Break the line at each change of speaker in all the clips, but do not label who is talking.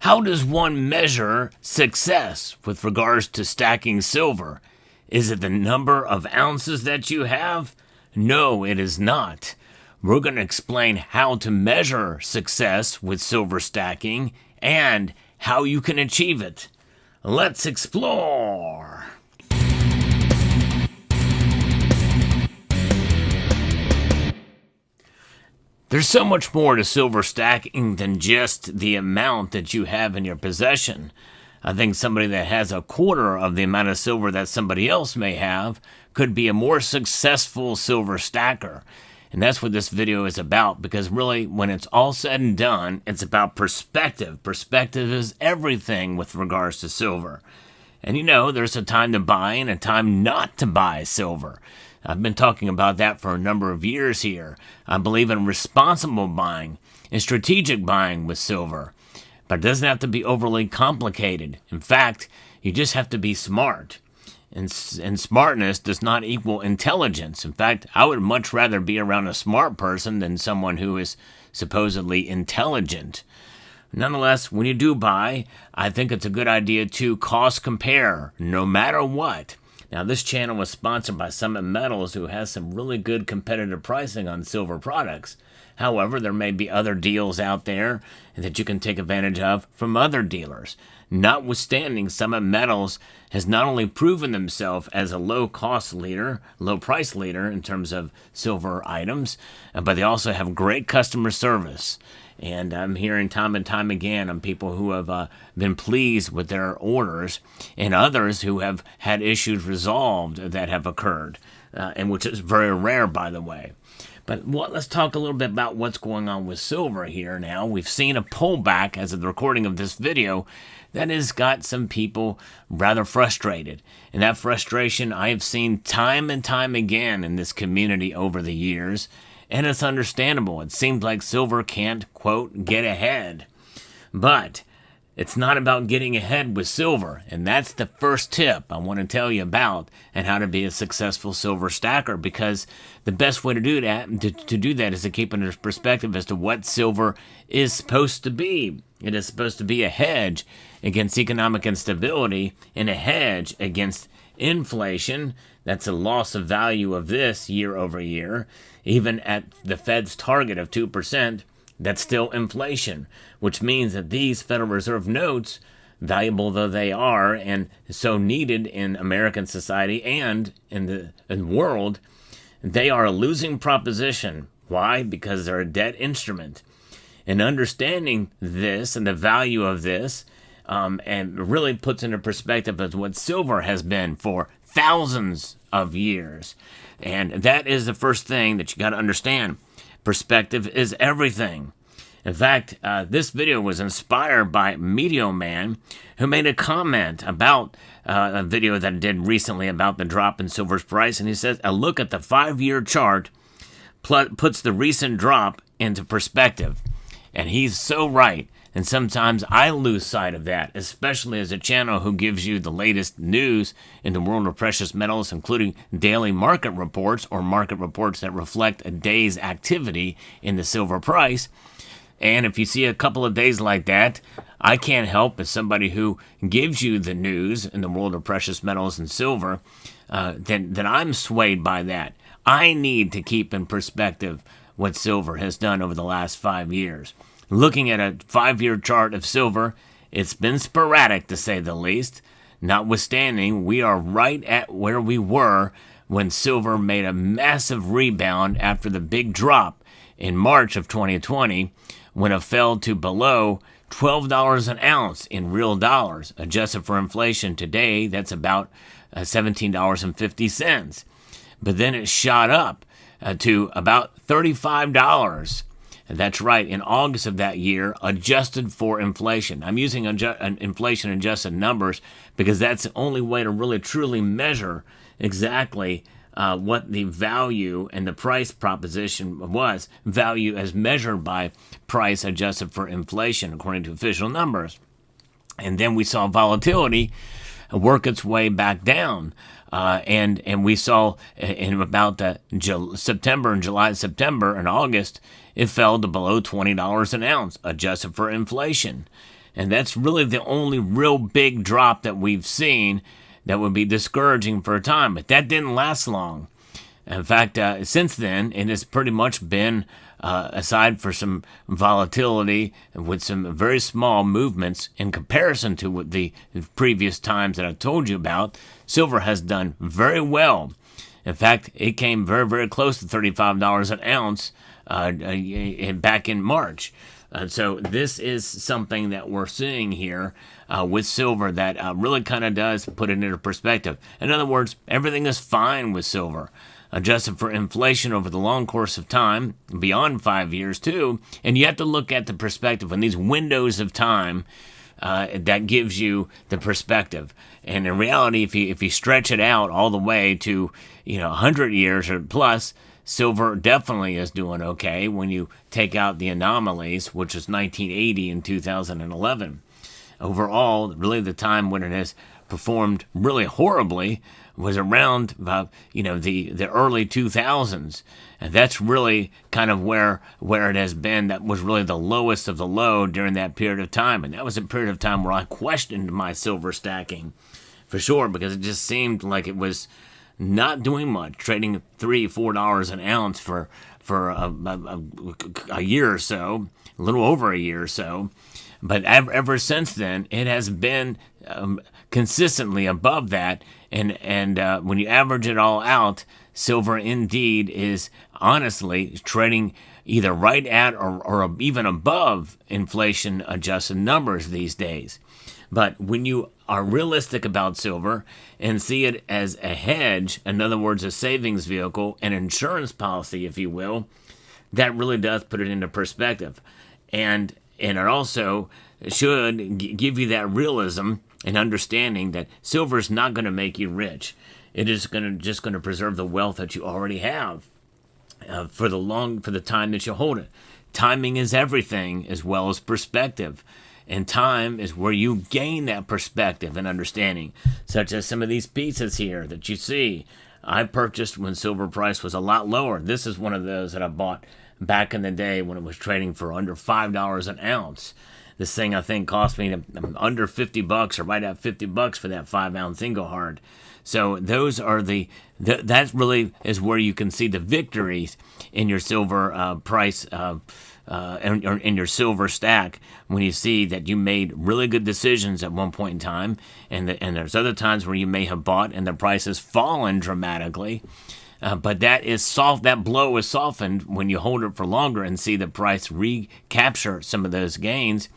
How does one measure success with regards to stacking silver? Is it the number of ounces that you have? No, it is not. We're going to explain how to measure success with silver stacking and how you can achieve it. Let's explore. There's so much more to silver stacking than just the amount that you have in your possession. I think somebody that has a quarter of the amount of silver that somebody else may have could be a more successful silver stacker. And that's what this video is about, because really, when it's all said and done, it's about perspective. Perspective is everything with regards to silver. And there's a time to buy and a time not to buy silver. I've been talking about that for a number of years here. I believe in responsible buying and strategic buying with silver. But it doesn't have to be overly complicated. In fact, you just have to be smart. And smartness does not equal intelligence. In fact, I would much rather be around a smart person than someone who is supposedly intelligent. Nonetheless, when you do buy, I think it's a good idea to cost compare, no matter what. Now, this channel was sponsored by Summit Metals, who has some really good competitive pricing on silver products. However, there may be other deals out there that you can take advantage of from other dealers. Notwithstanding, Summit Metals has not only proven themselves as a low-price leader in terms of silver items, but they also have great customer service. And I'm hearing time and time again on people who have been pleased with their orders and others who have had issues resolved that have occurred, and which is very rare, by the way. But let's talk a little bit about what's going on with silver here now. We've seen a pullback as of the recording of this video that has got some people rather frustrated. And that frustration I have seen time and time again in this community over the years. And it's understandable. It seems like silver can't, quote, get ahead. But it's not about getting ahead with silver. And that's the first tip I want to tell you about and how to be a successful silver stacker. Because the best way to do that is to keep in perspective as to what silver is supposed to be. It is supposed to be a hedge against economic instability and a hedge against inflation. That's a loss of value of this year over year. Even at the Fed's target of 2%, that's still inflation, which means that these Federal Reserve notes, valuable though they are and so needed in American society and in the world, they are a losing proposition. Why? Because they're a debt instrument. And understanding this and the value of this and really puts into perspective as what silver has been for thousands of years. And that is the first thing that you got to understand. Perspective is everything. In fact, this video was inspired by Meteor Man, who made a comment about a video that I did recently about the drop in silver's price. And he says, a look at the 5-year chart puts the recent drop into perspective. And he's so right. And sometimes I lose sight of that, especially as a channel who gives you the latest news in the world of precious metals, including daily market reports or market reports that reflect a day's activity in the silver price. And if you see a couple of days like that, I can't help as somebody who gives you the news in the world of precious metals and silver, that I'm swayed by that. I need to keep in perspective what silver has done over the last 5 years. Looking at a 5-year chart of silver, it's been sporadic to say the least. Notwithstanding, we are right at where we were when silver made a massive rebound after the big drop in March of 2020, when it fell to below $12 an ounce in real dollars. Adjusted for inflation today, that's about $17.50. But then it shot up to about $35. That's right, in August of that year, adjusted for inflation. I'm using inflation-adjusted numbers because that's the only way to really truly measure exactly what the value and the price proposition was. Value as measured by price adjusted for inflation, according to official numbers. And then we saw volatility work its way back down. And we saw in about September and August, it fell to below $20 an ounce, adjusted for inflation. And that's really the only real big drop that we've seen that would be discouraging for a time. But that didn't last long. In fact, since then, it has pretty much been, aside for some volatility with some very small movements in comparison to what the previous times that I told you about, silver has done very well. In fact, it came very, very close to $35 an ounce back in March. So this is something that we're seeing here with silver that really kind of does put it into perspective. In other words, everything is fine with silver, adjusted for inflation over the long course of time, beyond 5 years too. And you have to look at the perspective in these windows of time. That gives you the perspective. And in reality, if you stretch it out all the way to 100 years or plus, silver definitely is doing okay when you take out the anomalies, which is 1980 and 2011. Overall, really the time when it has performed really horribly was around the early 2000s. And that's really kind of where it has been. That was really the lowest of the low during that period of time. And that was a period of time where I questioned my silver stacking for sure, because it just seemed like it was not doing much, trading $3-4 an ounce for a year or so, a little over a year or so. But ever since then, it has been consistently above that. And when you average it all out, silver indeed is honestly trading either right at or even above inflation-adjusted numbers these days. But when you are realistic about silver and see it as a hedge, in other words, a savings vehicle, an insurance policy, if you will, that really does put it into perspective. And it also should give you that realism and understanding that silver is not going to make you rich. It is just going to preserve the wealth that you already have for the time that you hold it. Timing is everything, as well as perspective. And time is where you gain that perspective and understanding, such as some of these pieces here that you see. I purchased when silver price was a lot lower. This is one of those that I bought back in the day when it was trading for under $5 an ounce. This thing, I think, cost me under $50 or right at $50 for that 5-ounce single hard. So those are that really is where you can see the victories in your silver price in your silver stack, when you see that you made really good decisions at one point in time, and there's other times where you may have bought and the price has fallen dramatically. But that blow is softened when you hold it for longer and see the price recapture some of those gains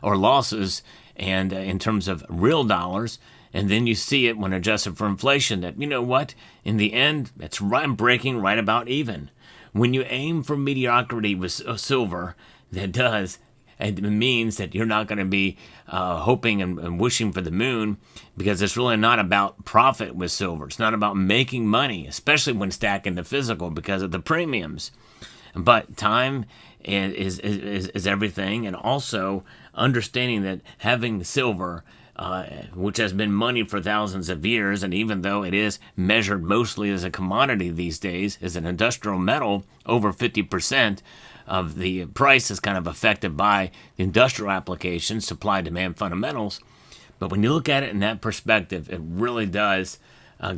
or losses, and in terms of real dollars. And then you see it when adjusted for inflation that, you know what, in the end, it's breaking right about even. When you aim for mediocrity with silver, it means that you're not going to be hoping and wishing for the moon, because it's really not about profit with silver. It's not about making money, especially when stacking the physical, because of the premiums. But time is everything, and also understanding that having silver, which has been money for thousands of years, and even though it is measured mostly as a commodity these days, as an industrial metal, over 50% of the price is kind of affected by industrial applications, supply-demand fundamentals. But when you look at it in that perspective, it really does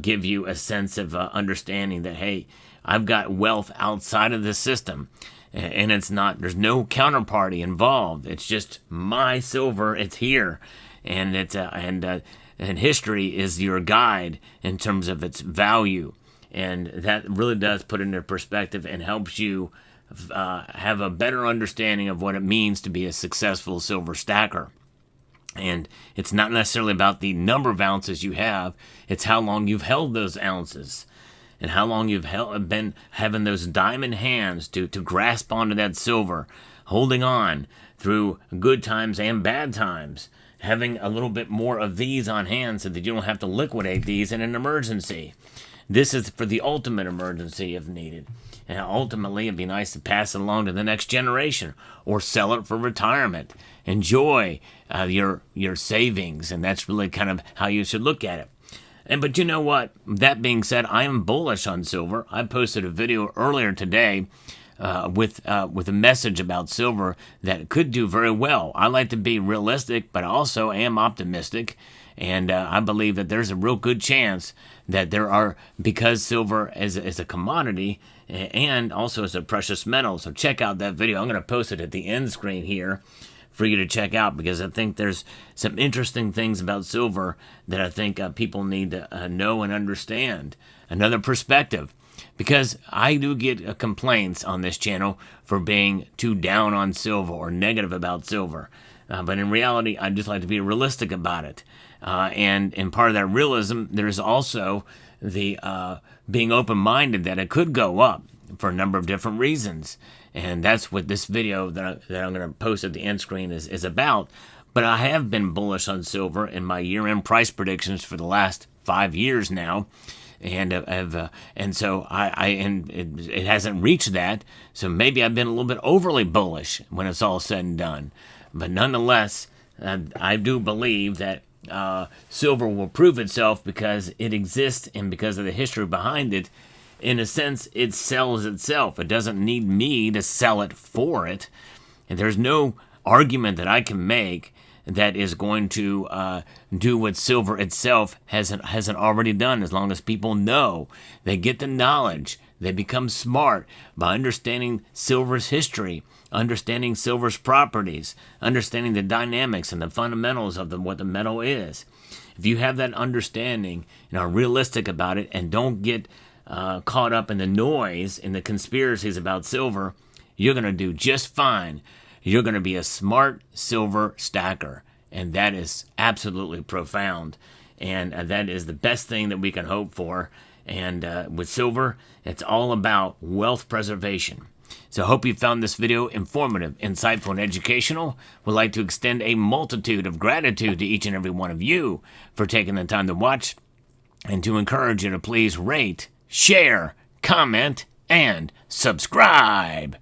give you a sense of understanding that, hey, I've got wealth outside of the system, and there's no counterparty involved. It's just my silver. It's here. And and history is your guide in terms of its value, and that really does put it into perspective and helps you have a better understanding of what it means to be a successful silver stacker. And it's not necessarily about the number of ounces you have; it's how long you've held those ounces, and how long you've been having those diamond hands to grasp onto that silver, holding on through good times and bad times. Having a little bit more of these on hand so that you don't have to liquidate these in an emergency. This is for the ultimate emergency if needed. And ultimately, it'd be nice to pass it along to the next generation or sell it for retirement. Enjoy your savings, and that's really kind of how you should look at it. But you know what? That being said, I am bullish on silver. I posted a video earlier today with a message about silver that could do very well. I like to be realistic, but I also am optimistic, and I believe that there's a real good chance that there are, because silver is a commodity and also as a precious metal. So check out that video. I'm going to post it at the end screen here for you to check out, because I think there's some interesting things about silver that I think people need to know and understand. Another perspective, because I do get complaints on this channel for being too down on silver or negative about silver. But in reality, I just like to be realistic about it. And in part of that realism, there's also the being open-minded that it could go up for a number of different reasons. And that's what this video that I'm going to post at the end screen is about. But I have been bullish on silver in my year-end price predictions for the last 5 years now. And so it hasn't reached that. So maybe I've been a little bit overly bullish when it's all said and done. But nonetheless, I do believe that silver will prove itself because it exists and because of the history behind it. In a sense, it sells itself. It doesn't need me to sell it for it. And there's no argument that I can make that is going to do what silver itself hasn't already done, as long as people know. They get the knowledge. They become smart by understanding silver's history, understanding silver's properties, understanding the dynamics and the fundamentals of what the metal is. If you have that understanding and are realistic about it and don't get caught up in the noise and the conspiracies about silver, you're going to do just fine. You're going to be a smart silver stacker, and that is absolutely profound, and that is the best thing that we can hope for. And with silver, it's all about wealth preservation. So I hope you found this video informative, insightful, and educational. Would like to extend a multitude of gratitude to each and every one of you for taking the time to watch, and to encourage you to please rate, share, comment, and subscribe.